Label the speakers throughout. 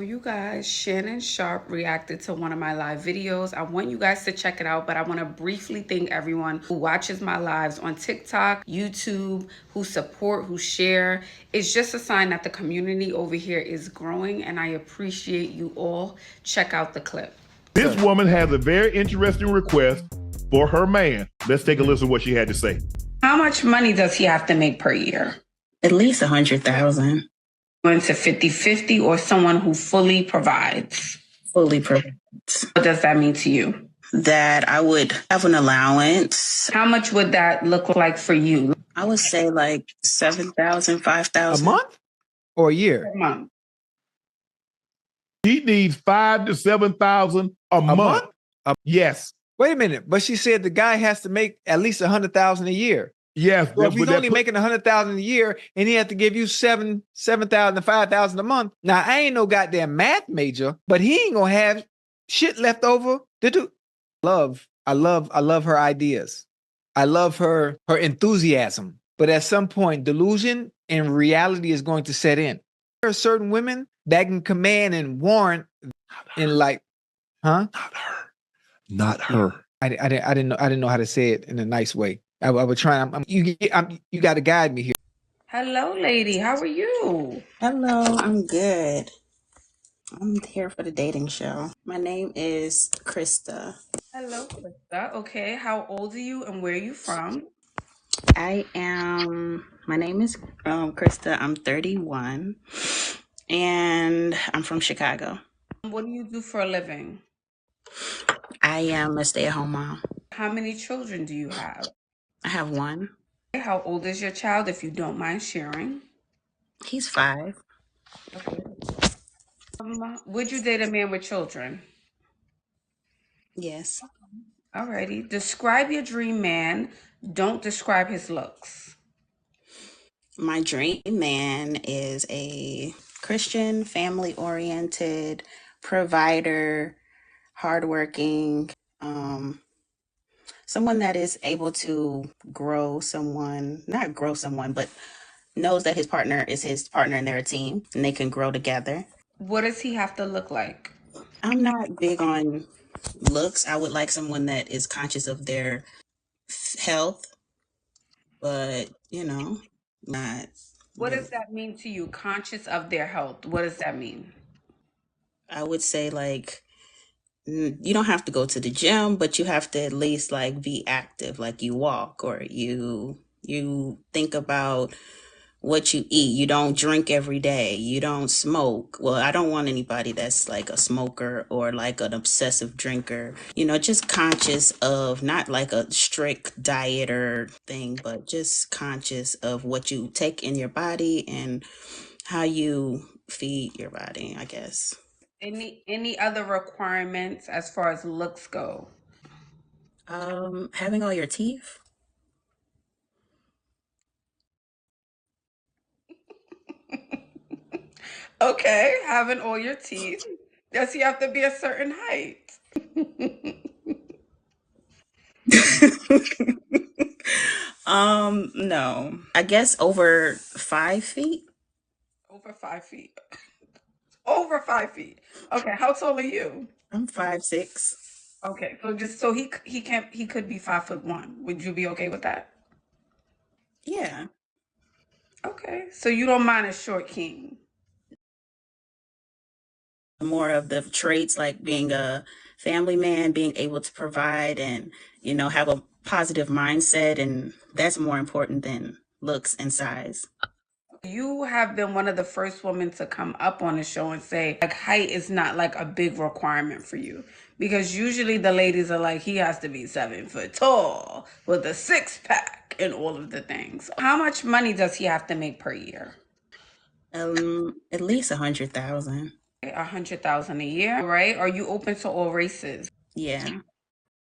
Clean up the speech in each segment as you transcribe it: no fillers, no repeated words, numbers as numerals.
Speaker 1: You guys, Shannon Sharpe reacted to one of my live videos. I want you guys to check it out, but I want to briefly thank everyone who watches my lives on TikTok, YouTube, who support, who share. It's just a sign that the community over here is growing, and I appreciate you all. Check out the clip.
Speaker 2: This woman has a very interesting request for her man. Let's take a listen to what she had to say.
Speaker 1: How much money does he have to make per year?
Speaker 3: At least 100,000.
Speaker 1: Going to 50-50 or someone who fully provides?
Speaker 3: Fully provides.
Speaker 1: What does that mean to you?
Speaker 3: That I would have an allowance.
Speaker 1: How much would that look like for you?
Speaker 3: I would say like 7,000, 5,000.
Speaker 4: A month or a year?
Speaker 1: Per month.
Speaker 2: He needs 5,000 to 7,000 a month. Yes.
Speaker 4: Wait a minute, but she said the guy has to make at least 100,000 a year.
Speaker 2: Yes.
Speaker 4: So if he's only making 100,000 a year and he has to give you 7,000 to 5,000 a month. Now I ain't no goddamn math major, but he ain't gonna have shit left over to do. I love her ideas. I love her enthusiasm. But at some point, delusion and reality is going to set in. There are certain women that can command and warrant in like, huh?
Speaker 2: Not her.
Speaker 4: I didn't know how to say it in a nice way. I was trying. You got to guide me here.
Speaker 1: Hello, lady. How are you?
Speaker 3: Hello, I'm good. I'm here for the dating show. My name is Krista.
Speaker 1: Hello, Krista. Okay, how old are you and where are you from?
Speaker 3: My name is Krista. I'm 31 and I'm from Chicago.
Speaker 1: What do you do for a living?
Speaker 3: I am a stay-at-home mom.
Speaker 1: How many children do you have?
Speaker 3: I have one.
Speaker 1: How old is your child, if you don't mind sharing?
Speaker 3: He's 5.
Speaker 1: Okay. Would you date a man with children?
Speaker 3: Yes.
Speaker 1: Alrighty. Describe your dream man. Don't describe his looks.
Speaker 3: My dream man is a Christian, family-oriented, provider, hardworking, someone that is able to not grow someone, but knows that his partner is his partner and they're a team and they can grow together.
Speaker 1: What does he have to look like?
Speaker 3: I'm not big on looks. I would like someone that is conscious of their health, but not.
Speaker 1: What does that mean to you? Conscious of their health. What does that mean?
Speaker 3: I would say like, you don't have to go to the gym, but you have to at least like be active, like you walk or you think about what you eat. You don't drink every day. You don't smoke. Well, I don't want anybody that's like a smoker or like an obsessive drinker. Just conscious of, not like a strict diet or thing, but just conscious of what you take in your body and how you feed your body, I guess.
Speaker 1: Any other requirements as far as looks go?
Speaker 3: Having all your teeth.
Speaker 1: Okay, having all your teeth. Does he have to be a certain height?
Speaker 3: No. I guess over 5 feet.
Speaker 1: Over 5 feet. Over 5 feet. Okay, how tall are you?
Speaker 3: I'm 5'6".
Speaker 1: Okay, so he could be 5'1". Would you be okay with that?
Speaker 3: Yeah.
Speaker 1: Okay, so you don't mind a short king.
Speaker 3: More of the traits like being a family man, being able to provide and, have a positive mindset. And that's more important than looks and size.
Speaker 1: You have been one of the first women to come up on the show and say like height is not like a big requirement for you, because usually the ladies are like, he has to be 7 foot tall with a 6-pack and all of the things. How much money does he have to make per year?
Speaker 3: At least 100,000.
Speaker 1: 100,000 a year, right? Are you open to all races?
Speaker 3: Yeah.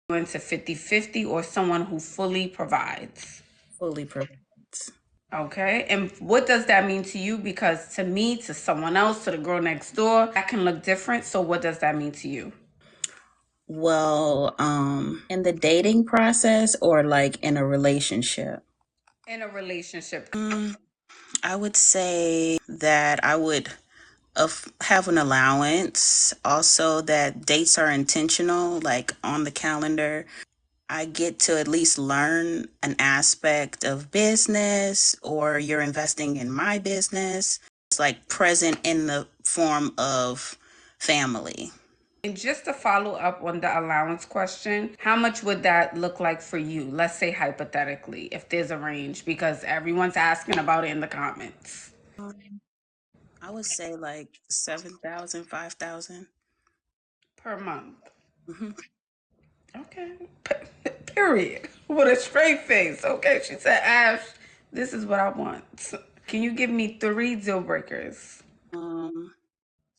Speaker 1: Going to 50-50 or someone who fully provides?
Speaker 3: Fully provides.
Speaker 1: Okay, and what does that mean to you? Because to me, to someone else, to the girl next door, that can look different. So what does that mean to you?
Speaker 3: Well, in the dating process or like in a relationship?
Speaker 1: In a relationship.
Speaker 3: I would say that I would of have an allowance. Also, that dates are intentional, like on the calendar. I get to at least learn an aspect of business, or you're investing in my business. It's like present in the form of family.
Speaker 1: And just to follow up on the allowance question, how much would that look like for you? Let's say hypothetically, if there's a range, because everyone's asking about it in the comments.
Speaker 3: I would say like 7,000, 5,000
Speaker 1: Per month.
Speaker 3: Mm-hmm.
Speaker 1: Okay. Period. With a straight face. Okay. She said, Ash, this is what I want. Can you give me 3 deal breakers?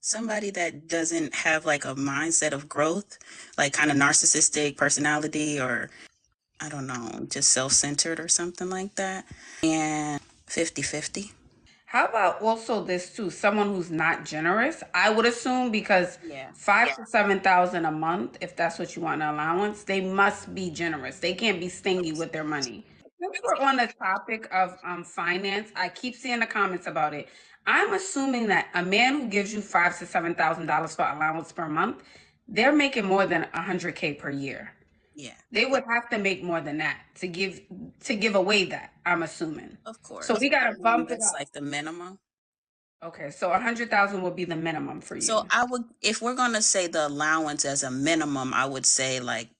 Speaker 3: Somebody that doesn't have like a mindset of growth, like kind of narcissistic personality, or I don't know, just self-centered or something like that. And 50-50.
Speaker 1: How about also this too? Someone who's not generous, I would assume, because
Speaker 3: Yeah.
Speaker 1: 5 to 7,000 a month, if that's what you want an allowance, they must be generous. They can't be stingy with their money. Since we're on the topic of finance, I keep seeing the comments about it. I'm assuming that a man who gives you $5 to $7,000 for allowance per month, they're making more than 100K per year.
Speaker 3: Yeah.
Speaker 1: They would have to make more than that to give away that, I'm assuming.
Speaker 3: Of course.
Speaker 1: So we gotta bump it
Speaker 3: That's
Speaker 1: up.
Speaker 3: like the minimum.
Speaker 1: Okay, so 100,000 would be the minimum for you.
Speaker 3: So I would, if we're gonna say the allowance as a minimum, I would say like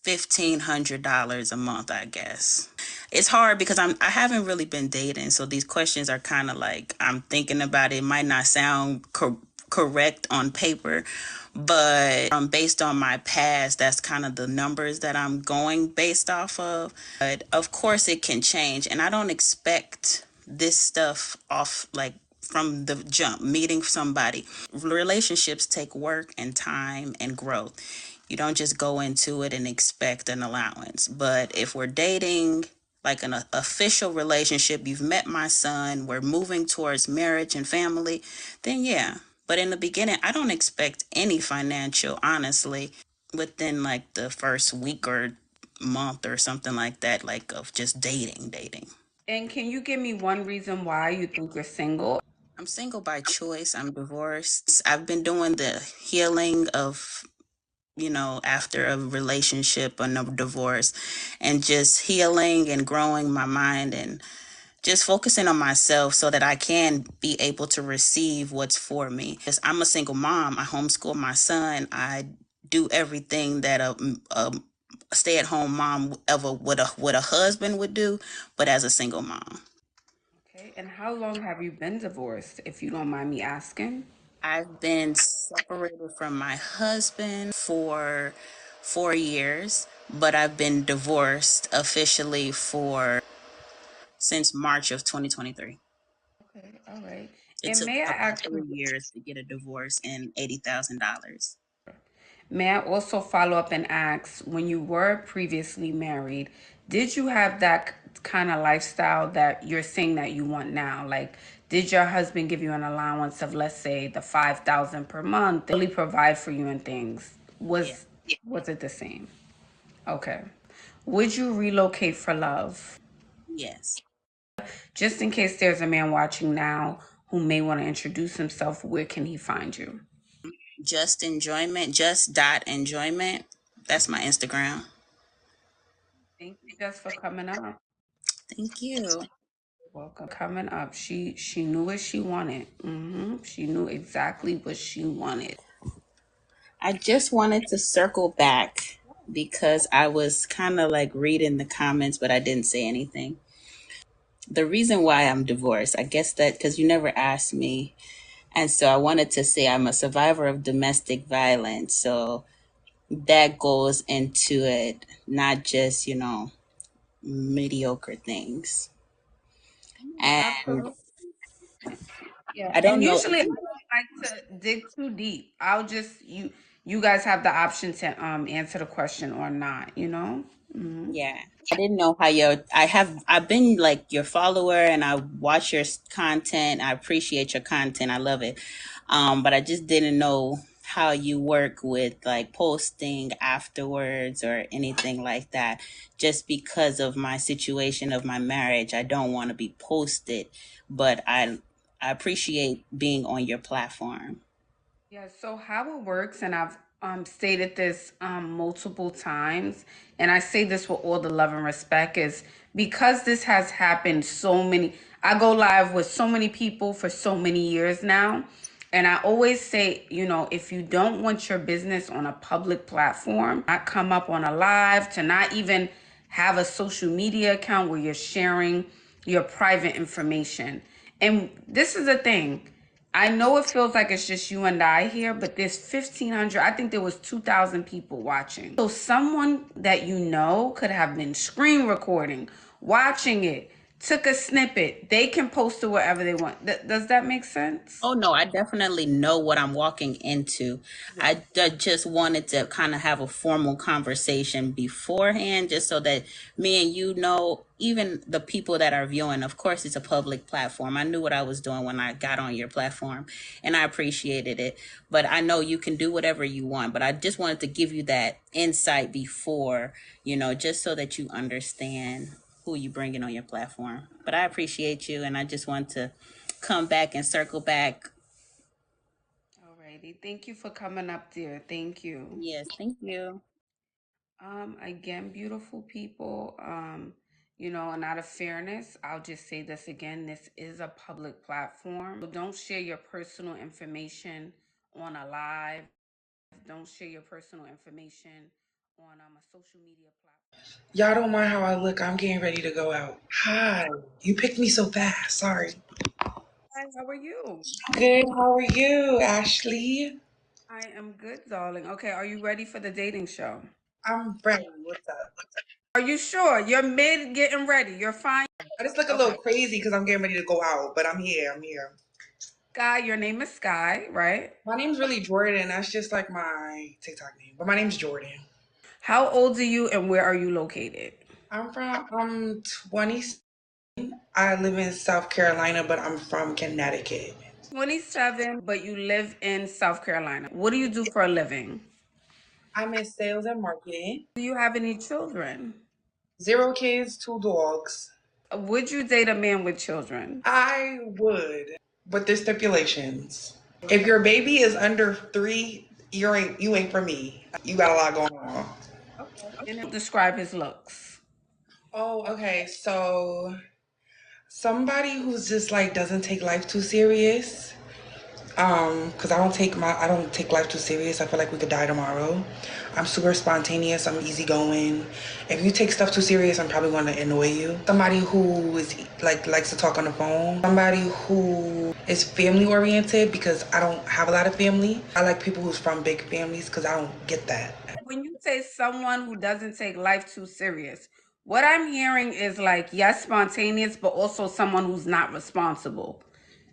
Speaker 3: $1,500 a month, I guess. It's hard because I haven't really been dating, so these questions are kind of like I'm thinking about it. It might not sound correct on paper, but based on my past, that's kind of the numbers that I'm going based off of. But of course, it can change, and I don't expect this stuff off like from the jump. Meeting somebody, relationships take work and time and growth. You don't just go into it and expect an allowance. But if we're dating, like an official relationship, you've met my son, we're moving towards marriage and family, then yeah. But in the beginning, I don't expect any financial, honestly, within like the first week or month or something like that, like of just dating.
Speaker 1: And can you give me one reason why you think you're single?
Speaker 3: I'm single by choice. I'm divorced. I've been doing the healing of, after a relationship and a divorce, and just healing and growing my mind and just focusing on myself so that I can be able to receive what's for me. Because I'm a single mom. I homeschool my son. I do everything that a stay-at-home mom ever would a husband would do, but as a single mom.
Speaker 1: Okay, and how long have you been divorced, if you don't mind me asking?
Speaker 3: I've been separated from my husband for 4 years, but I've been divorced officially for since March of 2023.
Speaker 1: Okay, all right.
Speaker 3: It
Speaker 1: And
Speaker 3: took
Speaker 1: may I
Speaker 3: about
Speaker 1: ask
Speaker 3: 3 years to get a divorce and $80,000.
Speaker 1: may I also follow up and ask, when you were previously married, did you have that kind of lifestyle that you're saying that you want now? Like, did your husband give you an allowance of, let's say, the 5,000 per month, really provide for you and things?
Speaker 3: Yeah.
Speaker 1: Was it the same? Okay. Would you relocate for love?
Speaker 3: Yes.
Speaker 1: Just in case there's a man watching now who may want to introduce himself, where can he find you?
Speaker 3: Just enjoyment, just.enjoyment. That's my Instagram.
Speaker 1: Thank you just for coming up.
Speaker 3: Thank you.
Speaker 1: Welcome. Coming up. She knew what she wanted. She knew exactly what she wanted.
Speaker 3: I just wanted to circle back because I was kind of like reading the comments, but I didn't say anything. The reason why I'm divorced, I guess that because you never asked me. And so I wanted to say I'm a survivor of domestic violence. So that goes into it, not just, mediocre things. And
Speaker 1: Absolutely. Yeah.
Speaker 3: I don't
Speaker 1: And
Speaker 3: know.
Speaker 1: usually I don't like to dig too deep. I'll just you guys have the option to answer the question or not, you know?
Speaker 3: Yeah. I didn't know how I've been like your follower and I watch your content. I appreciate your content. I love it. But I just didn't know how you work with like posting afterwards or anything like that. Just because of my situation of my marriage, I don't want to be posted, but I appreciate being on your platform.
Speaker 1: Yeah, so how it works, and I've stated this multiple times, and I say this with all the love and respect, is because this has happened so many, I go live with so many people for so many years now. And I always say, you know, if you don't want your business on a public platform, not come up on a live, to not even have a social media account where you're sharing your private information. And this is the thing. I know it feels like it's just you and I here, but there's 1,500, I think there was 2,000 people watching. So someone that you know could have been screen recording, watching it, took a snippet. They can post it wherever they want. Does that make sense?
Speaker 3: Oh no, I definitely know what I'm walking into. Just wanted to kind of have a formal conversation beforehand, just so that me and you know, even the people that are viewing, of course, it's a public platform. I knew what I was doing when I got on your platform, and I appreciated it. But I know you can do whatever you want. But I just wanted to give you that insight before, you know, just so that you understand who you bringing on your platform. But I appreciate you, and I just want to come back and circle back.
Speaker 1: Alrighty. Thank you for coming up, dear. Thank you.
Speaker 3: Yes, thank you.
Speaker 1: Again, beautiful people, you know, and out of fairness, I'll just say this again, this is a public platform. So don't share your personal information on a live. Don't share your personal information on a social media platform.
Speaker 5: Y'all don't mind how I look. I'm getting ready to go out. Hi. You picked me so fast. Sorry.
Speaker 1: Hi, how are you?
Speaker 5: Good. How are you, Ashley?
Speaker 1: I am good, darling. Okay, are you ready for the dating show?
Speaker 5: I'm ready. What's up?
Speaker 1: Are you sure? You're mid getting ready. You're fine.
Speaker 5: I just look a
Speaker 1: Okay.
Speaker 5: little crazy because I'm getting ready to go out, but I'm here. I'm here.
Speaker 1: Sky, your name is Sky, right?
Speaker 5: My name's really Jordan. That's just like my TikTok name, but my name's Jordan.
Speaker 1: How old are you and where are you located?
Speaker 5: I'm 20. I live in South Carolina, but I'm from Connecticut.
Speaker 1: 27, but you live in South Carolina. What do you do for a living?
Speaker 5: I'm in sales and marketing.
Speaker 1: Do you have any children?
Speaker 5: 0 kids, 2 dogs.
Speaker 1: Would you date a man with children?
Speaker 5: I would, but there's stipulations. If your baby is under 3, you ain't for me. You got a lot going on.
Speaker 1: Okay. And describe his looks.
Speaker 5: Oh, okay. So somebody who's just like doesn't take life too serious. Because I don't take life too serious. I feel like we could die tomorrow. I'm super spontaneous. I'm easygoing. If you take stuff too serious, I'm probably going to annoy you. Somebody who is like likes to talk on the phone. Somebody who is family oriented because I don't have a lot of family. I like people who's from big families because I don't get that.
Speaker 1: When you say someone who doesn't take life too serious, what I'm hearing is like, yes, spontaneous, but also someone who's not responsible.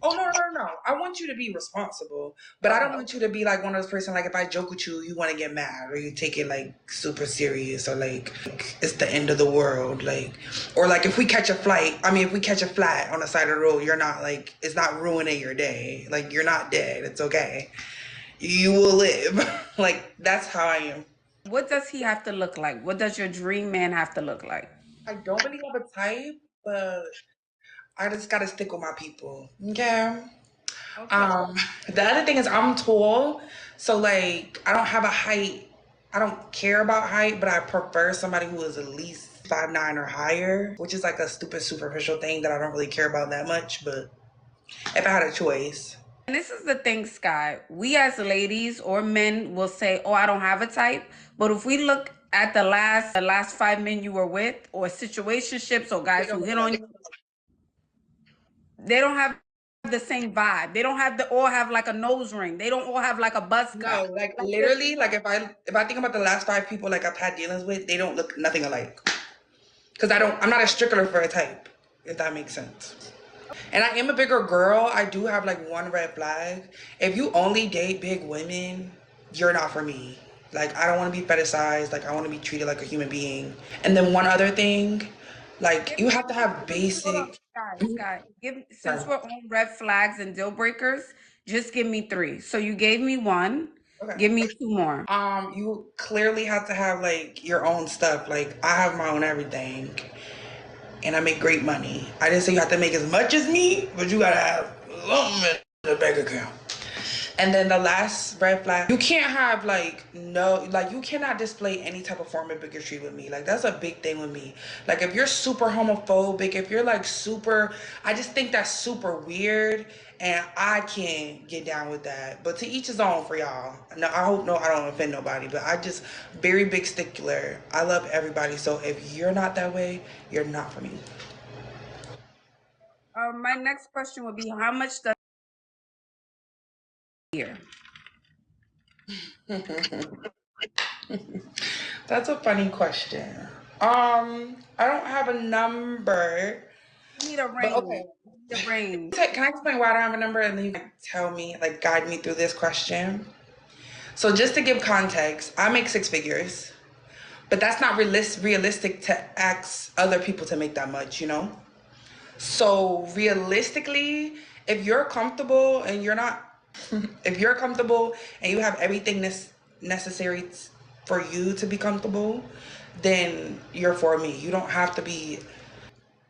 Speaker 5: Oh no. I want you to be responsible. But I don't want you to be like one of those person like if I joke with you, you want to get mad or you take it like super serious or like it's the end of the world. Like or like if we catch a flight on the side of the road, you're not like it's not ruining your day. Like you're not dead. It's okay. You will live. Like that's how I am.
Speaker 1: What does he have to look like? What does your dream man have to look like?
Speaker 5: I don't really have a type, but I just gotta stick with my people. Okay.
Speaker 1: Okay.
Speaker 5: The other thing is I'm tall, so like I don't have a height. I don't care about height, but I prefer somebody who is at least 5'9" or higher, which is like a stupid superficial thing that I don't really care about that much. But if I had a choice.
Speaker 1: And this is the thing, Sky. We as ladies or men will say, "Oh, I don't have a type." But if we look at the last 5 men you were with, or situationships, or guys who hit on you, they don't have the same vibe. They don't have all have like a nose ring. They don't all have like a buzz cut.
Speaker 5: No, like literally, like if I think about the last 5 people like I've had dealings with, they don't look nothing alike. Cause I'm not a stickler for a type, if that makes sense. And I am a bigger girl. I do have like one red flag. If you only date big women, you're not for me. Like I don't want to be fetishized. Like I want to be treated like a human being. And then one other thing, like you have to have basic.
Speaker 1: Sky, since we're on red flags and deal breakers, just give me 3. So you gave me 1.
Speaker 5: Okay.
Speaker 1: Give me 2 more.
Speaker 5: You clearly have to have like your own stuff. Like I have my own everything. And I make great money. I didn't say you have to make as much as me, but you gotta have lump in the bank account. And then the last red flag, you can't have you cannot display any type of form of bigotry with me. Like, that's a big thing with me. Like, if you're super homophobic, if you're like super, I just think that's super weird, and I can't get down with that. But to each his own for y'all. No, I hope I don't offend nobody, but I just very big stickler. I love everybody, so if you're not that way, you're not for me.
Speaker 1: My next question would be, how much does here?
Speaker 5: That's a funny question. I don't have a number.
Speaker 1: You need a range.
Speaker 5: Okay.
Speaker 1: The range.
Speaker 5: Can I explain why I don't have a number, and then you can tell me, like, guide me through this question? So just to give context, I make 6 figures, but that's not realistic to ask other people to make that much, you know? So realistically, if you're comfortable and you're not, if you're comfortable and you have everything necessary for you to be comfortable, then you're for me. You don't have to be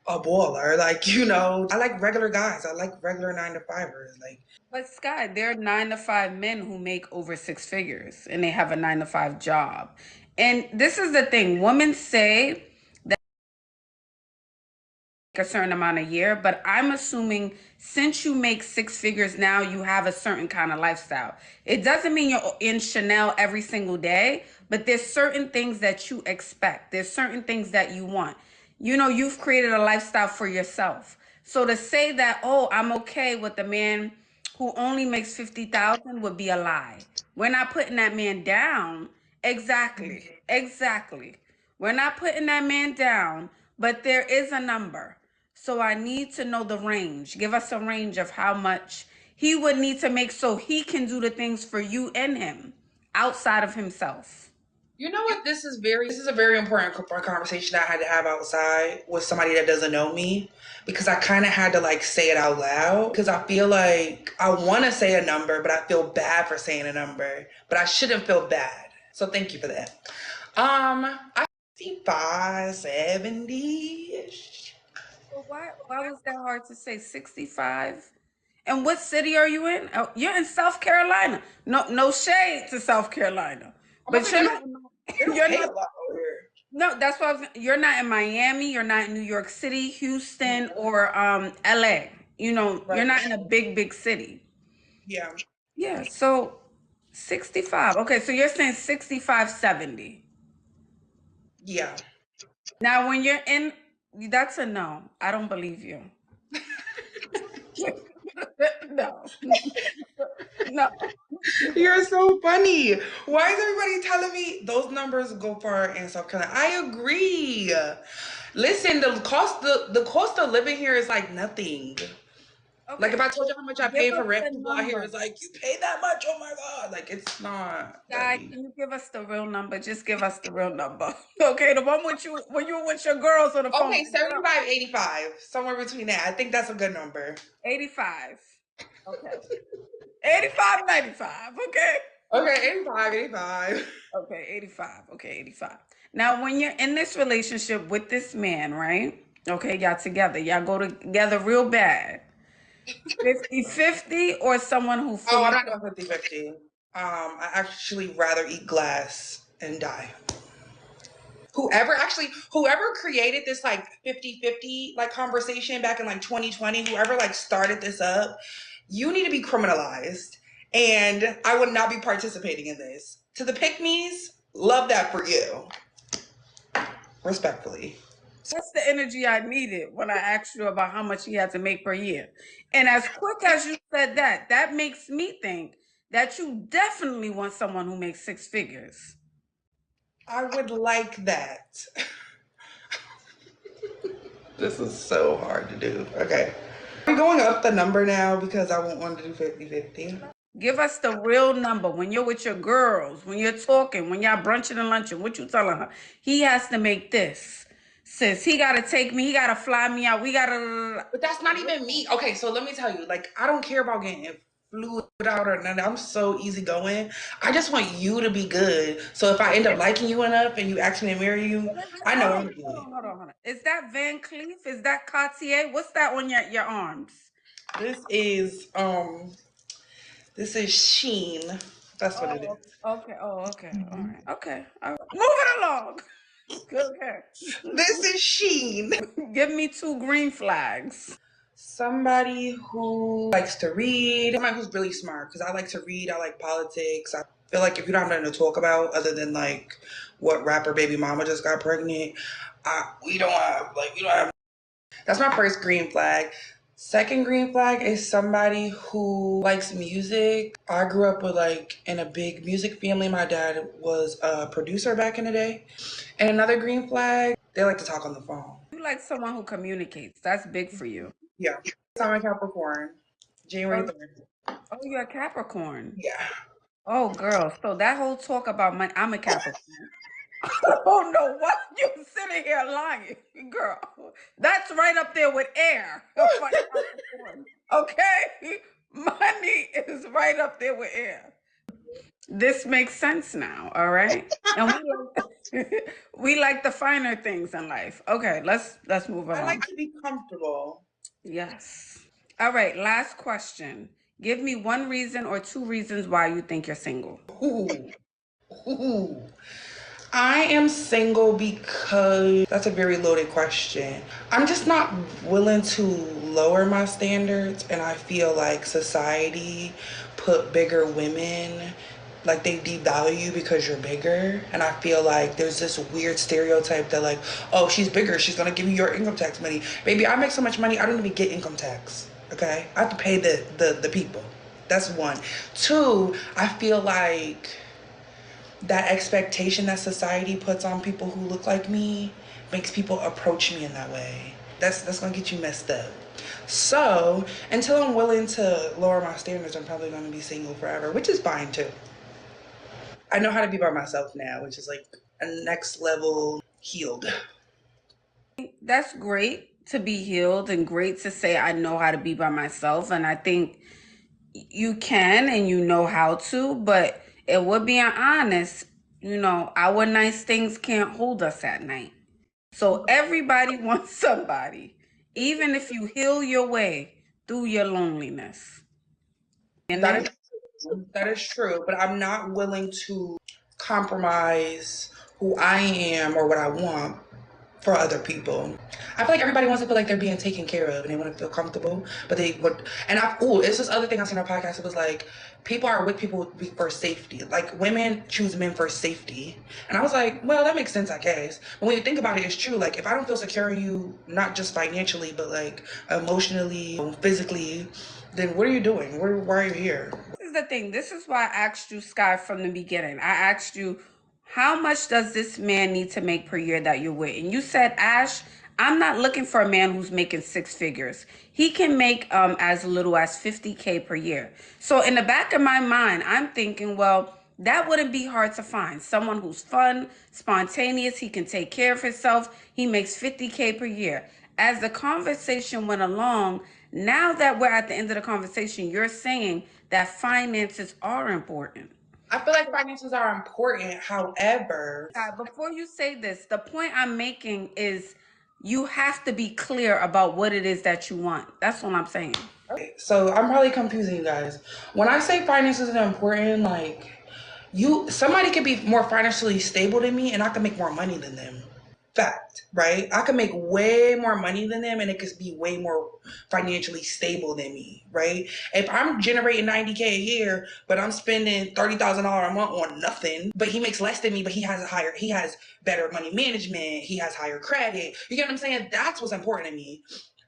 Speaker 5: a baller, like, you know. I like regular guys. I like regular 9-to-5ers, like.
Speaker 1: But Sky, there are 9-to-5 men who make over 6 figures and they have a 9-to-5 job. And this is the thing, women say that a certain amount a year, but I'm assuming since you make 6 figures now, you have a certain kind of lifestyle. It doesn't mean you're in Chanel every single day, but there's certain things that you expect. There's certain things that you want. You know, you've created a lifestyle for yourself. So to say that, oh, I'm okay with the man who only makes 50,000 would be a lie. We're not putting that man down. Exactly. We're not putting that man down, but there is a number. So I need to know the range. Give us a range of how much he would need to make so he can do the things for you and him outside of himself.
Speaker 5: You know what? This is a very important conversation I had to have outside with somebody that doesn't know me, because I kind of had to, like, say it out loud, because I feel like I want to say a number, but I feel bad for saying a number, but I shouldn't feel bad. So thank you for that. I 65, 70-ish.
Speaker 1: Well, why was that hard to say? 65? And what city are you in? Oh, you're in South Carolina. No shade to South Carolina. But you're not
Speaker 5: a lot over here.
Speaker 1: No, that's what you're not in Miami, you're not in New York City, Houston, or LA. You know,
Speaker 5: Right.
Speaker 1: you're not in a big city.
Speaker 5: Yeah.
Speaker 1: Yeah, so 65. Okay, so you're saying 65, 70.
Speaker 5: Yeah.
Speaker 1: Now when you're in, that's a no. I don't believe you. No. No.
Speaker 5: You're so funny. Why is everybody telling me those numbers go far in South Carolina? I agree. Listen, the cost of living here is like nothing.
Speaker 1: Okay.
Speaker 5: Like, if I told you how much I pay for rent, people out here
Speaker 1: number.
Speaker 5: is like, you pay that much? Oh my God. Like, it's not.
Speaker 1: Guy, can you give us the real number? Just give us the real number. Okay, the one with you when you were with your girls on the phone.
Speaker 5: Okay, 75, 85. Somewhere between that. I think that's a good number.
Speaker 1: 85. Okay. 85, 95. Okay.
Speaker 5: Okay, 85, 85.
Speaker 1: Okay, 85. Okay, 85. Now, when you're in this relationship with this man, right? Okay, y'all together. Y'all go together real bad. 50-50 or someone who
Speaker 5: Oh, I'm not doing 50-50. I actually rather eat glass and die. Whoever created this like 50-50 like conversation back in like 2020, whoever like started this up, you need to be criminalized. And I would not be participating in this. To the pick-me's, love that for you. Respectfully.
Speaker 1: That's the energy I needed when I asked you about how much he had to make per year. And as quick as you said that, that makes me think that you definitely want someone who makes 6 figures.
Speaker 5: I would like that. This is so hard to do. Okay. We're going up the number now because I won't want to do 50-50.
Speaker 1: Give us the real number. When you're with your girls, when you're talking, when y'all brunching and lunching, what you telling her? He has to make this. Sis, he got to take me. He got to fly me out. We got to...
Speaker 5: But that's not even me. Okay, so let me tell you. Like, I don't care about getting fluid out or nothing. I'm so easygoing. I just want you to be good. So if I end up liking you enough and you ask me to marry you, I know I'm good.
Speaker 1: Hold on. Is that Van Cleef? Is that Cartier? What's that on your arms?
Speaker 5: This is Sheen. That's what it is.
Speaker 1: Okay. Oh, okay. All right. Okay. All right. Moving along. Okay.
Speaker 5: This is Sheen.
Speaker 1: Give me 2 green flags.
Speaker 5: Somebody who likes to read. Somebody who's really smart, because I like to read. I like politics. I feel like if you don't have nothing to talk about other than like what rapper baby mama just got pregnant, we don't have. That's my first green flag. Second green flag is somebody who likes music. I grew up with like in a big music family. My dad was a producer back in the day. And another green flag, they like to talk on the phone.
Speaker 1: You like someone who communicates. That's big for you.
Speaker 5: Yeah. I'm a Capricorn. January
Speaker 1: Oh,
Speaker 5: 3rd.
Speaker 1: oh, you're a Capricorn.
Speaker 5: Yeah.
Speaker 1: Oh, girl. So that whole talk about money, I'm a Capricorn. Oh no, what? You sitting here lying, girl. That's right up there with air. Okay? Money is right up there with air. This makes sense now, all right? And we like the finer things in life. Okay, let's move
Speaker 5: I
Speaker 1: along.
Speaker 5: like to be comfortable.
Speaker 1: Yes. All right, last question. Give me 1 reason or 2 reasons why you think you're single.
Speaker 5: Ooh. Ooh. I am single because that's a very loaded question. I'm just not willing to lower my standards, and I feel like society put bigger women, like they devalue you because you're bigger. And I feel like there's this weird stereotype that like, oh, she's bigger, she's gonna give you your income tax money. Baby, I make so much money, I don't even get income tax. Okay? I have to pay the people. That's 1. 2, I feel like that expectation that society puts on people who look like me makes people approach me in that way. That's gonna get you messed up. So until I'm willing to lower my standards, I'm probably gonna be single forever, which is fine too. I know how to be by myself now, which is like a next level healed.
Speaker 1: That's great to be healed and great to say I know how to be by myself. And I think you can and you know how to, but it would be an honest, our nice things can't hold us at night. So everybody wants somebody, even if you heal your way through your loneliness. And
Speaker 5: That is true, but I'm not willing to compromise who I am or what I want for other people. I feel like everybody wants to feel like they're being taken care of and they want to feel comfortable, but they would. And it's this other thing I seen on a podcast. It was like people are with people for safety. Like women choose men for safety, and I was like, well, that makes sense, I guess. But when you think about it, it's true. Like if I don't feel secure in you, not just financially, but like emotionally, physically, then what are you doing? Why are you here?
Speaker 1: this is the thing. This is why I asked you, Sky, from the beginning. I asked you, how much does this man need to make per year that you're with? And you said, Ash, I'm not looking for a man who's making 6 figures. He can make as little as 50K per year. So in the back of my mind, I'm thinking, well, that wouldn't be hard to find. Someone who's fun, spontaneous, he can take care of himself. He makes 50K per year. As the conversation went along, now that we're at the end of the conversation, you're saying that finances are important.
Speaker 5: I feel like finances are important. However,
Speaker 1: Before you say this, the point I'm making is you have to be clear about what it is that you want. That's what I'm saying.
Speaker 5: so I'm probably confusing you guys. When I say finances are important, like somebody could be more financially stable than me and I can make more money than them. Fact, right? I can make way more money than them and it could be way more financially stable than me, right? If I'm generating 90K a year, but I'm spending $30,000 a month on nothing, but he makes less than me, but he has better money management, he has higher credit. You get what I'm saying? That's what's important to me.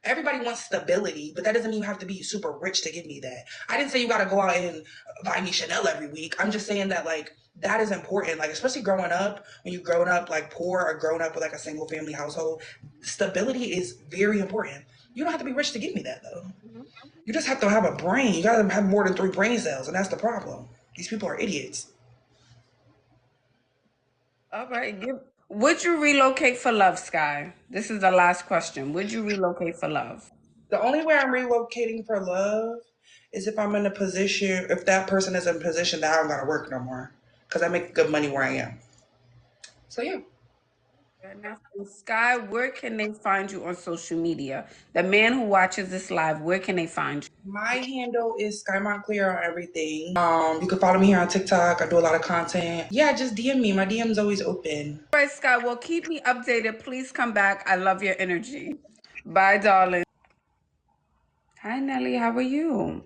Speaker 5: Everybody wants stability, but that doesn't mean you have to be super rich to give me that. I didn't say you got to go out and buy me Chanel every week. I'm just saying that like that is important. Like especially growing up, when you've grown up like poor or grown up with like a single family household, stability is very important. You don't have to be rich to give me that though. You just have to have a brain. You got to have more than 3 brain cells, and that's the problem. These people are idiots.
Speaker 1: All right. Would you relocate for love, Sky? This is the last question. Would you relocate for love?
Speaker 5: The only way I'm relocating for love is if I'm in a position, if that person is in a position that I don't gotta work no more, because I make good money where I am. So yeah.
Speaker 1: And that's Sky, where can they find you on social media? The man who watches this live, where can they find you?
Speaker 5: My handle is Sky Montclair on everything. You can follow me here on TikTok. I do a lot of content. Yeah, just DM me. My DM is always open.
Speaker 1: All right, Sky, well, keep me updated. Please come back. I love your energy. Bye, darling. Hi, Nelly. How are you?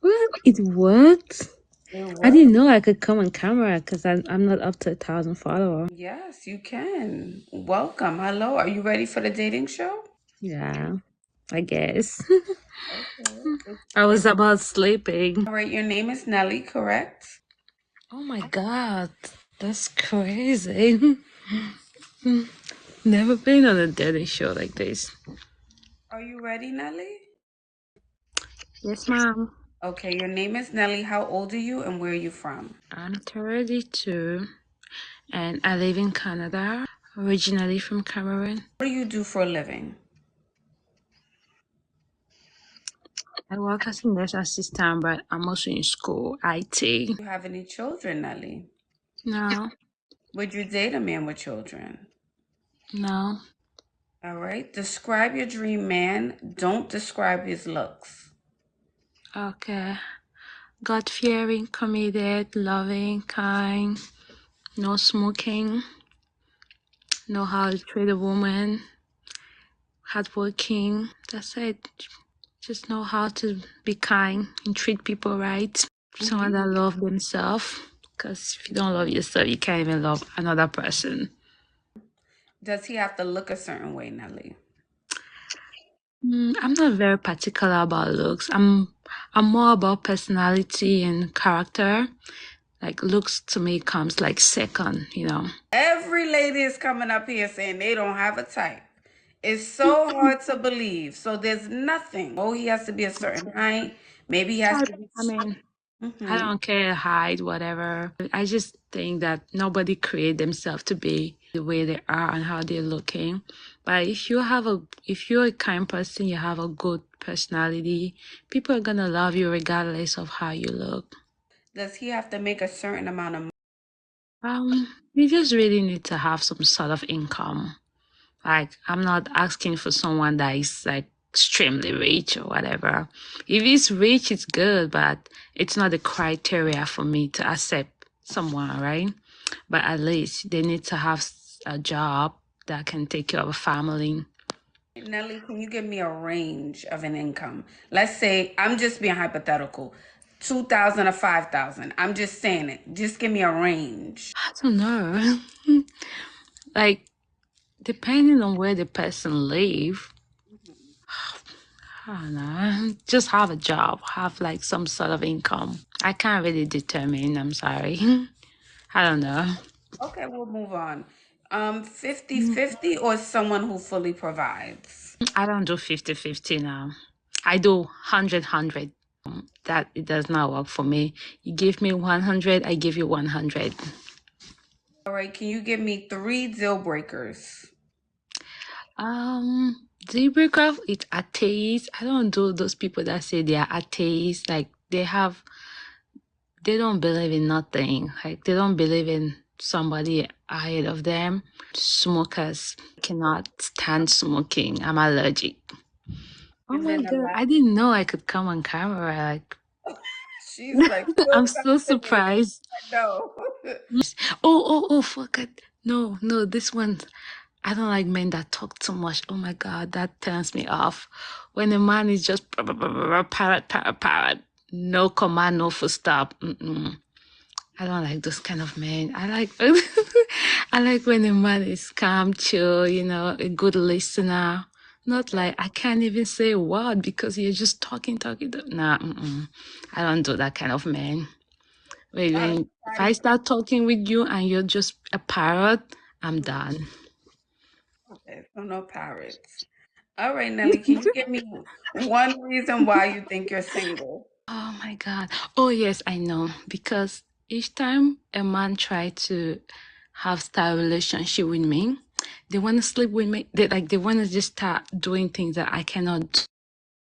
Speaker 6: Well, it worked.
Speaker 1: It
Speaker 6: I
Speaker 1: works.
Speaker 6: didn't know I could come on camera because I'm not up to 1,000 followers.
Speaker 1: Yes, you can. Welcome. Hello. Are you ready for the dating show?
Speaker 6: Yeah, I guess.
Speaker 1: Okay.
Speaker 6: I was about sleeping.
Speaker 1: All right. Your name is Nelly, correct?
Speaker 6: Oh my God, that's crazy. Never been on a dating show like this.
Speaker 1: Are you ready, Nelly?
Speaker 6: Yes, ma'am.
Speaker 1: Okay. Your name is Nelly. How old are you and where are you from?
Speaker 6: I'm 32 and I live in Canada, originally from Cameroon.
Speaker 1: What do you do for a living?
Speaker 6: I work as a nurse assistant, but I'm also in school, IT.
Speaker 1: Do you have any children, Nelly?
Speaker 6: No,
Speaker 1: Would you date a man with children?
Speaker 6: no.
Speaker 1: All right. Describe your dream man. Don't describe his looks.
Speaker 6: Okay. God-fearing, committed, loving, kind, no smoking, know how to treat a woman, hardworking. That's it. Just know how to be kind and treat people right. Someone that loves themselves. Because if you don't love yourself, you can't even love another person.
Speaker 1: Does he have to look a certain way, Nelly?
Speaker 6: I'm not very particular about looks. I'm more about personality and character. Like looks to me comes like second, you know.
Speaker 1: Every lady is coming up here saying they don't have a type. It's so hard to believe. So there's nothing. Oh, he has to be a certain height. Maybe he has to be.
Speaker 6: I mean, I
Speaker 1: Mhm.
Speaker 6: don't care height, whatever. I just think that nobody create themselves to be the way they are and how they're looking. But if you're a kind person, you have a good personality, people are gonna love you regardless of how you look.
Speaker 1: Does he have to make a certain amount of
Speaker 6: You just really need to have some sort of income. Like, I'm not asking for someone that is like extremely rich or whatever. If he's rich, it's good, but it's not the criteria for me to accept someone, right? But at least they need to have a job that can take care of a family.
Speaker 1: Nelly, can you give me a range of an income? Let's say I'm just being hypothetical. 2,000 or 5,000. I'm just saying it. Just give me a range.
Speaker 6: I don't know. Like, depending on where the person live, I don't know. Just have a job, have like some sort of income. I can't really determine, I'm sorry. I don't know.
Speaker 1: Okay, we'll move on. 50-50 or someone who fully provides?
Speaker 6: I don't do 50-50 now. I do 100-100. That it does not work for me. You give me 100, I give you 100.
Speaker 1: All right, can you give me 3 deal breakers?
Speaker 6: Deal breaker with atheists. I don't do those people that say they are atheists. Like they don't believe in nothing. Like they don't believe in somebody ahead of them. Smokers cannot stand smoking. I'm allergic. Oh
Speaker 1: And
Speaker 6: my
Speaker 1: then the
Speaker 6: God, I
Speaker 1: last,
Speaker 6: didn't know I could come on camera. Like
Speaker 1: she's like,
Speaker 6: I'm
Speaker 1: feel
Speaker 6: so
Speaker 1: fascinated.
Speaker 6: surprised.
Speaker 1: No.
Speaker 6: Oh, fuck it. No, this one. I don't like men that talk too much. Oh my God, that turns me off. When a man is just parrot, no command, no full stop. I don't like those kind of men. I like, I like when a man is calm, chill, a good listener. Not like I can't even say a word because you're just talking. Nah, I don't do that kind of man. Wait, if I start talking with you and you're just a parrot, I'm done.
Speaker 1: Okay, so no parrots. All right, Nelly, can you give me one reason why you think you're single?
Speaker 6: Oh my God. Oh yes, I know. Because each time a man try to have style relationship with me, they want to sleep with me. They want to just start doing things that I cannot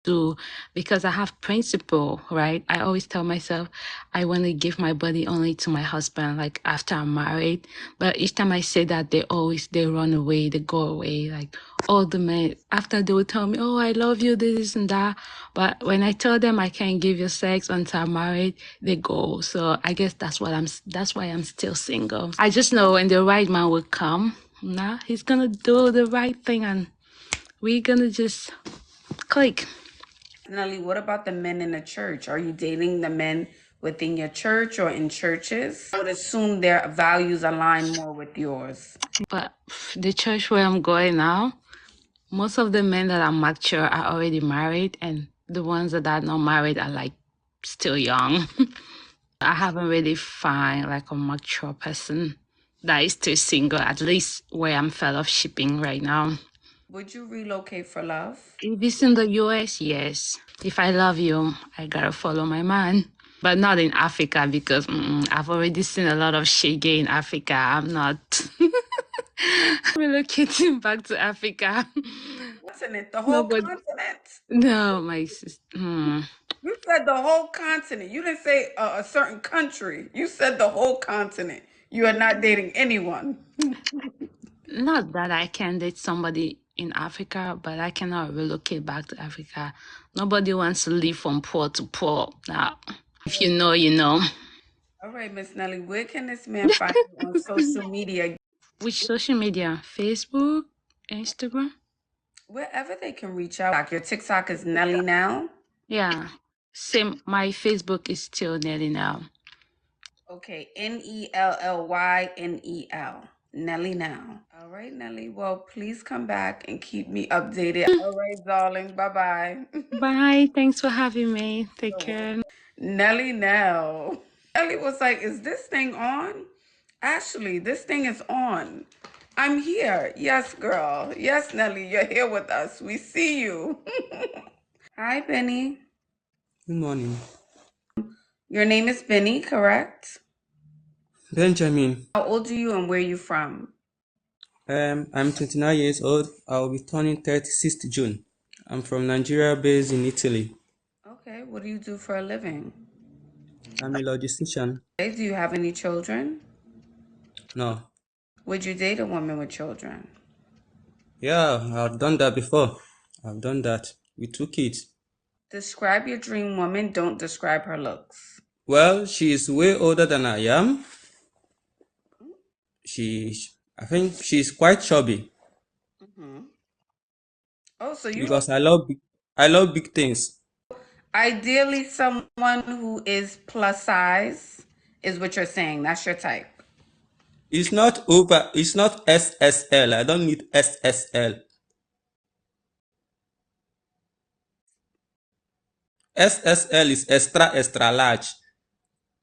Speaker 6: do. do, because I have principle, right? I always tell myself I want to give my body only to my husband, like after I'm married. But each time I say that, they run away, they go away. Like all the men, after they will tell me, oh, I love you, this and that. But when I tell them I can't give you sex until I'm married, they go. So I guess that's why I'm still single. I just know when the right man will come, nah, he's gonna do the right thing and we're gonna just click.
Speaker 1: Nelly, what about the men in the church? Are you dating the men within your church or in churches? I would assume their values align more with yours.
Speaker 6: But the church where I'm going now, most of the men that are mature are already married, and the ones that are not married are like still young. I haven't really found like a mature person that is still single, at least where I'm fellowshipping right now.
Speaker 1: Would you relocate for love?
Speaker 6: If it's in the US, yes. If I love you, I gotta follow my man. But not in Africa because I've already seen a lot of shege in Africa. I'm not relocating back to Africa.
Speaker 1: Continent, the whole
Speaker 6: Nobody.
Speaker 1: continent?
Speaker 6: No, my sister.
Speaker 1: You said the whole continent. You didn't say a certain country. You said the whole continent. You are not dating anyone.
Speaker 6: Not that I can date somebody in Africa, but I cannot relocate back to Africa. Nobody wants to live from poor to poor. Now, if you know, you know.
Speaker 1: All right, Miss Nelly, where can this man find you on social media?
Speaker 6: Which social media? Facebook? Instagram?
Speaker 1: Wherever they can reach out. Like your TikTok is Nelly Now.
Speaker 6: Yeah. Same. My Facebook is still Nelly Now.
Speaker 1: Okay, Nellynel. Nelly Now. All right, Nelly. Well, please come back and keep me updated. All right, darling. Bye-bye.
Speaker 6: Bye. Thanks for having me. Take care.
Speaker 1: Nelly Now. Nelly was like, is this thing on? Ashley, this thing is on. I'm here. Yes, girl. Yes, Nelly, you're here with us. We see you. Hi, Benny.
Speaker 7: Good morning.
Speaker 1: Your name is Benny, correct?
Speaker 7: Benjamin.
Speaker 1: How old are you and where are you from?
Speaker 7: I'm 29 years old. I'll be turning 36th June. I'm from Nigeria, based in Italy.
Speaker 1: Okay, what do you do for a living?
Speaker 7: I'm a logistician.
Speaker 1: Okay, do you have any children?
Speaker 7: No.
Speaker 1: Would you date a woman with children?
Speaker 7: Yeah, I've done that before. I've done that with 2 kids.
Speaker 1: Describe your dream woman. Don't describe her looks.
Speaker 7: Well, she is way older than I am. I think she's quite chubby.
Speaker 1: Oh, so you
Speaker 7: Because I love big things.
Speaker 1: ideally someone who is plus size is what you're saying. That's your type.
Speaker 7: It's not SSL. I don't need SSL. SSL is extra large.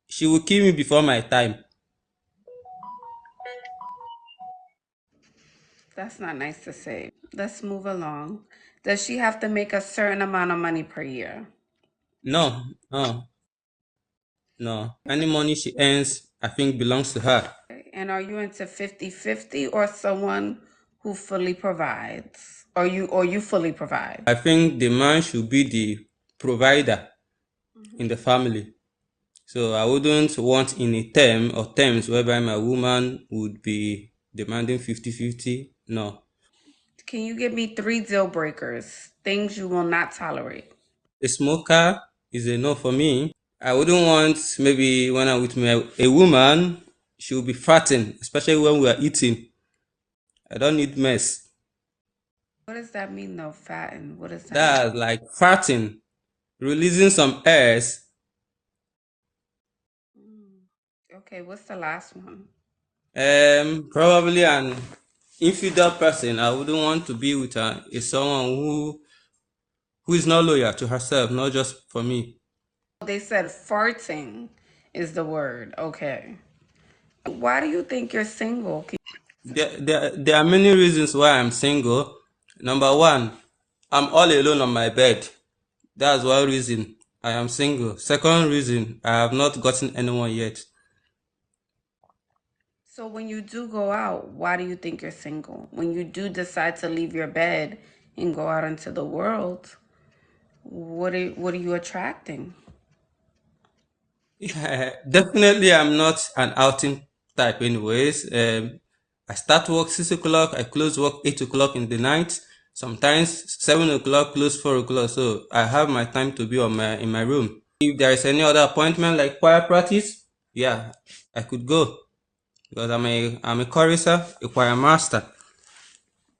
Speaker 7: She will kill me before my time.
Speaker 1: That's not nice to say. Let's move along. Does she have to make a certain amount of money per year?
Speaker 7: No. Any money she earns, I think, belongs to her.
Speaker 1: Okay. And are you into 50-50 or someone who fully provides? Or you fully provide?
Speaker 7: I think the man should be the provider in the family. So I wouldn't want in a terms whereby my woman would be demanding 50-50. No.
Speaker 1: Can you give me 3 deal breakers? Things you will not tolerate.
Speaker 7: A smoker is a no for me. I wouldn't want, maybe when I'm with a woman, she will be farting, especially when we are eating. I don't need mess.
Speaker 1: What does that mean though, fatten? What does that
Speaker 7: That's like farting, releasing some airs.
Speaker 1: mean? Okay, what's the last one?
Speaker 7: Probably an infidel person. I wouldn't want to be with her. Is someone who is not loyal to herself, not just for me.
Speaker 1: They said farting is the word. Okay. Why do you think you're single?
Speaker 7: There are many reasons why I'm single. Number one, I'm all alone on my bed. That's one reason I am single. Second reason, I have not gotten anyone yet.
Speaker 1: So when you do go out, why do you think you're single? When you do decide to leave your bed and go out into the world, What are you attracting?
Speaker 7: Yeah, definitely I'm not an outing type anyways. I start work 6 o'clock, I close work 8 o'clock in the night, sometimes 7 o'clock, close 4 o'clock. So I have my time to be on my in my room. If there is any other appointment like choir practice, yeah, I could go because I'm a chorister, a choir master.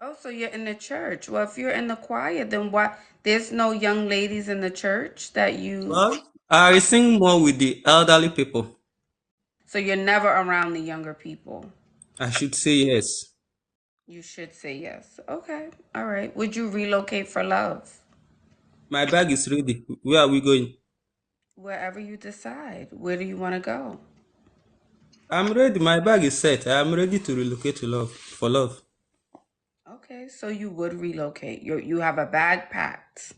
Speaker 1: Oh, so you're in the church. Well, if you're in the choir, then why there's no young ladies in the church that you
Speaker 7: Well, I sing more with the elderly people.
Speaker 1: so you're never around the younger people.
Speaker 7: I should say yes.
Speaker 1: You should say yes. Okay. All right. Would you relocate for love?
Speaker 7: My bag is ready. Where are we going?
Speaker 1: Wherever you decide. Where do you want to go?
Speaker 7: I'm ready. My bag is set. I'm ready to relocate to love for love.
Speaker 1: Okay, so you would relocate. You have a bag packed.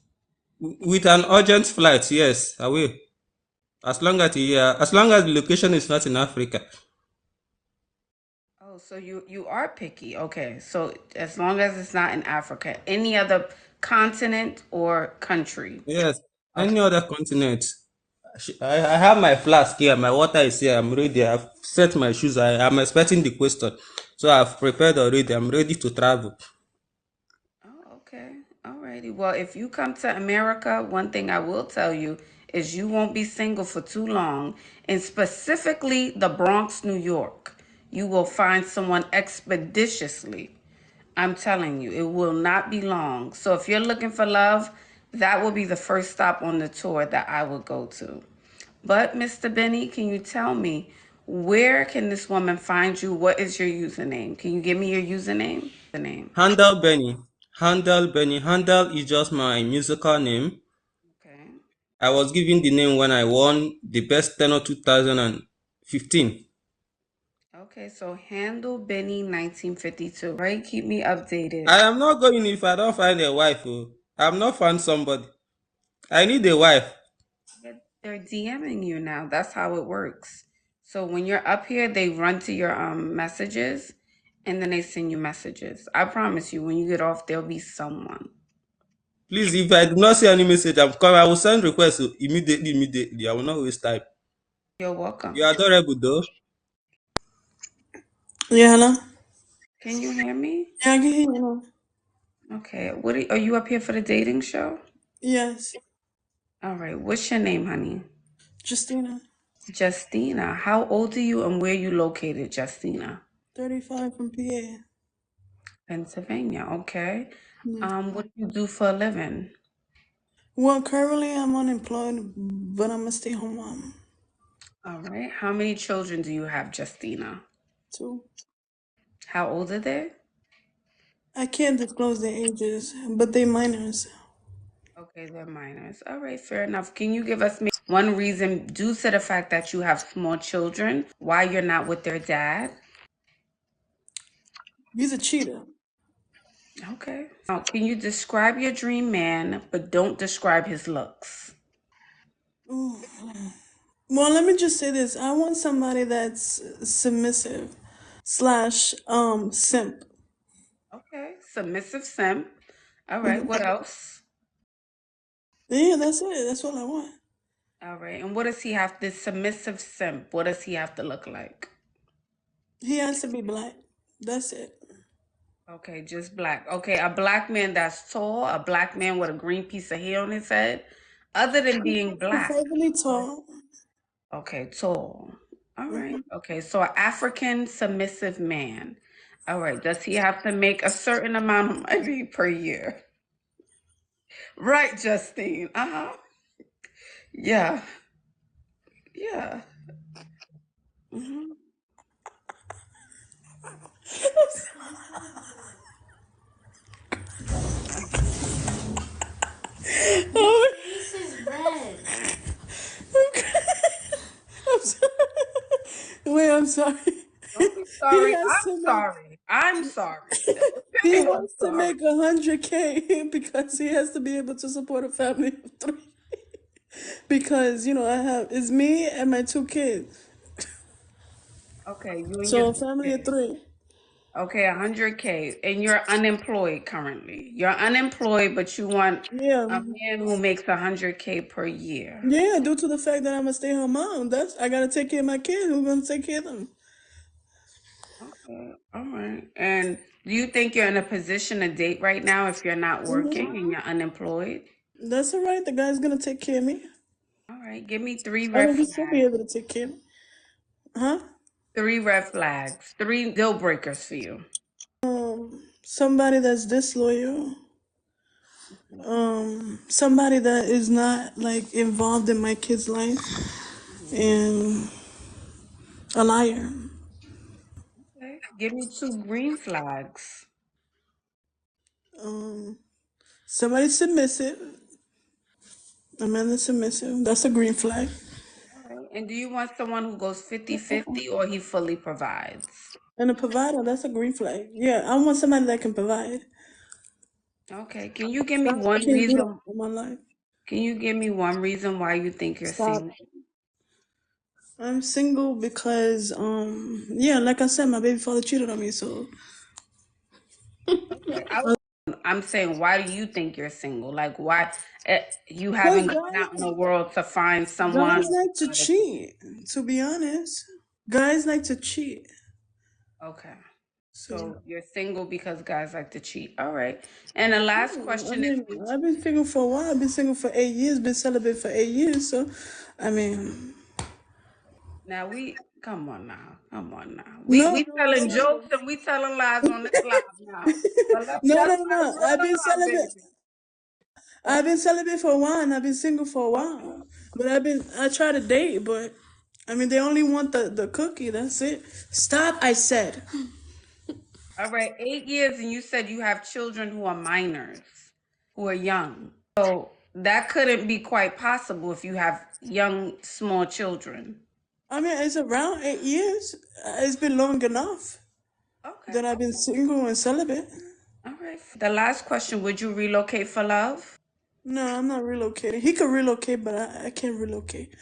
Speaker 7: With an urgent flight, yes, I will. As long as the location is not in Africa.
Speaker 1: Oh, so you are picky. Okay, so as long as it's not in Africa, any other continent or country.
Speaker 7: Yes,
Speaker 1: Okay.
Speaker 7: any other continent. I have my flask here. My water is here. I'm ready. I've set my shoes. I'm expecting the question, so I've prepared already. I'm ready to travel.
Speaker 1: Oh, okay. Alrighty. Well, if you come to America, one thing I will tell you is you won't be single for too long. And specifically the Bronx, New York. You will find someone expeditiously. I'm telling you, it will not be long. So if you're looking for love, that will be the first stop on the tour that I would go to. But Mr. Benny, can you tell me where can this woman find you? What is your username? Can you give me your username? The name.
Speaker 7: Handel Benny. Handel Benny. Handel is just my musical name.
Speaker 1: Okay.
Speaker 7: I was given the name when I won the best tenor 2015.
Speaker 1: Okay, so handle Benny 1952. Right? Keep me updated.
Speaker 7: I am not going if I don't find a wife. Oh. I'm not found somebody. I need a wife.
Speaker 1: They're DMing you now. That's how it works. So when you're up here, they run to your messages and then they send you messages. I promise you, when you get off, there'll be someone.
Speaker 7: Please, if I do not see any message, I'm coming. I will send requests immediately. I will not waste time.
Speaker 1: You're welcome.
Speaker 7: You are adorable though.
Speaker 8: Yeah, hello?
Speaker 1: Can you hear me?
Speaker 8: Yeah, I can hear you now.
Speaker 1: Okay. Are you up here for the dating show?
Speaker 8: Yes,
Speaker 1: All right. What's your name, honey?
Speaker 8: Justina,
Speaker 1: Justina. How old are you and where you located, Justina?
Speaker 8: 35 from PA.
Speaker 1: Pennsylvania. Okay.
Speaker 8: Yeah.
Speaker 1: What do you do for a living?
Speaker 8: Well, currently I'm unemployed, but I'm a stay-home mom,
Speaker 1: All right. How many children do you have, Justina?
Speaker 8: too.
Speaker 1: How old are they?
Speaker 8: I can't disclose their ages, but they minors.
Speaker 1: Okay, they're minors. All right, fair enough. Can you give us one reason, due to the fact that you have small children, why you're not with their dad?
Speaker 8: He's a cheater.
Speaker 1: Okay. Now, can you describe your dream man, but don't describe his looks?
Speaker 8: Ooh. Well, let me just say this. I want somebody that's submissive slash simp.
Speaker 1: Okay, submissive simp. All right, what else?
Speaker 8: Yeah, that's it. That's all I want.
Speaker 1: All right, and what does he have, this submissive simp, what does he have to look like?
Speaker 8: He has to be black. That's it.
Speaker 1: Okay, just black. Okay, a black man that's tall, a black man with a green piece of hair on his head, other than being black.
Speaker 8: Preferably tall.
Speaker 1: Okay, tall. All right.
Speaker 8: Mhm.
Speaker 1: Okay, so an African submissive man. All right, does he have to make a certain amount of money per year? Right, Justine. Uh-huh. Yeah. Yeah. Hmm.
Speaker 8: Oh,
Speaker 6: This is red.
Speaker 8: I'm sorry. Wait, I'm sorry.
Speaker 1: Don't be
Speaker 8: He
Speaker 1: sorry.
Speaker 8: has
Speaker 1: I'm
Speaker 8: to make
Speaker 1: sorry. I'm sorry.
Speaker 8: he
Speaker 1: Ain't no
Speaker 8: has to
Speaker 1: sorry.
Speaker 8: make 100K because he has to be able to support a family of three. Because it's me and my two kids,
Speaker 1: Okay, you and your
Speaker 8: so a
Speaker 1: two
Speaker 8: family of
Speaker 1: kids.
Speaker 8: three.
Speaker 1: Okay, 100K, and you're unemployed currently. You're unemployed, but you want
Speaker 8: Yeah.
Speaker 1: a man who makes 100K per year.
Speaker 8: Yeah, due to the fact that I'm a stay-at-home mom, I gotta take care of my kids. Who's gonna take care of them?
Speaker 1: Okay, all right. And do you think you're in a position to date right now if you're not working and you're unemployed?
Speaker 8: That's all right. The guy's gonna take care of me.
Speaker 1: All right, give me three
Speaker 8: I
Speaker 1: red
Speaker 8: mean, he should be
Speaker 1: flags.
Speaker 8: able to take care of me. Huh?
Speaker 1: 3 red flags, 3 deal breakers for you.
Speaker 8: Somebody that's disloyal. Somebody that is not like involved in my kid's life, and a liar.
Speaker 1: Okay, give me 2 green flags.
Speaker 8: Somebody submissive. A man that's submissive. That's a green flag.
Speaker 1: All right. And do you want someone who goes 50-50 or he fully provides?
Speaker 8: And a provider. That's a green flag. Yeah, I want somebody that can provide.
Speaker 1: Okay, can you give me
Speaker 8: Stop. I
Speaker 1: one
Speaker 8: can't do that
Speaker 1: reason?
Speaker 8: in my life.
Speaker 1: Can you give me one reason why you think you're
Speaker 8: Stop.
Speaker 1: single?
Speaker 8: I'm single because, yeah, like I said, my baby father cheated on me, so.
Speaker 1: Okay, I'm saying, why do you think you're single? Like, why you
Speaker 8: Because
Speaker 1: haven't gone out in the world to find someone?
Speaker 8: guys like to cheat, to be honest. Guys like to cheat.
Speaker 1: Okay,
Speaker 8: So,
Speaker 1: so you're single because guys like to cheat. All right. And the last
Speaker 8: I
Speaker 1: question is,
Speaker 8: mean, I've been single for a while. I've been single for 8 years, been celibate for 8 years. So, I mean,
Speaker 1: now come on now, come on now.
Speaker 8: no,
Speaker 1: We
Speaker 8: no,
Speaker 1: telling
Speaker 8: no.
Speaker 1: jokes and we telling lies on this live now. But
Speaker 8: No, no,
Speaker 1: let's
Speaker 8: no.
Speaker 1: real the live, baby.
Speaker 8: I've been celibate for a while, and I've been single for a while. But I try to date, but I mean, they only want the cookie. That's it. Stop, I said.
Speaker 1: All right, 8 years, and you said you have children who are minors, who are young. So that couldn't be quite possible if you have young, small children.
Speaker 8: I mean, it's around 8 years. It's been long enough
Speaker 1: Okay.
Speaker 8: that I've been single and celibate.
Speaker 1: All right. The last question, would you relocate for love?
Speaker 8: No, I'm not relocating. He could relocate, but I can't relocate.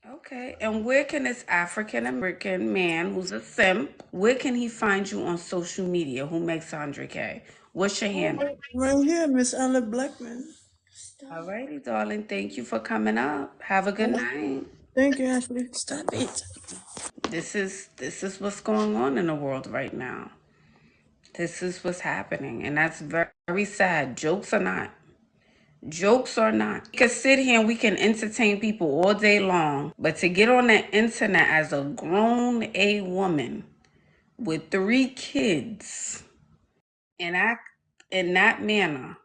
Speaker 1: Okay. And where can this African American man who's a simp, where can he find you on social media who makes 100K? What's your handle?
Speaker 8: Right here, Miss Anna Blackman.
Speaker 1: All righty, darling. Thank you for coming up. Have a good night.
Speaker 8: Thank you, Ashley. Stop it.
Speaker 1: This is what's going on in the world right now. This is what's happening, and that's very, very sad. Jokes or not. Jokes or not. We can sit here and we can entertain people all day long, but to get on the internet as a grown A woman with 3 kids and act in that manner,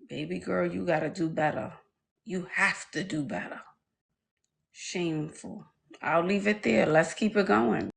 Speaker 1: baby girl, you gotta do better. You have to do better. Shameful. I'll leave it there. Let's keep it going.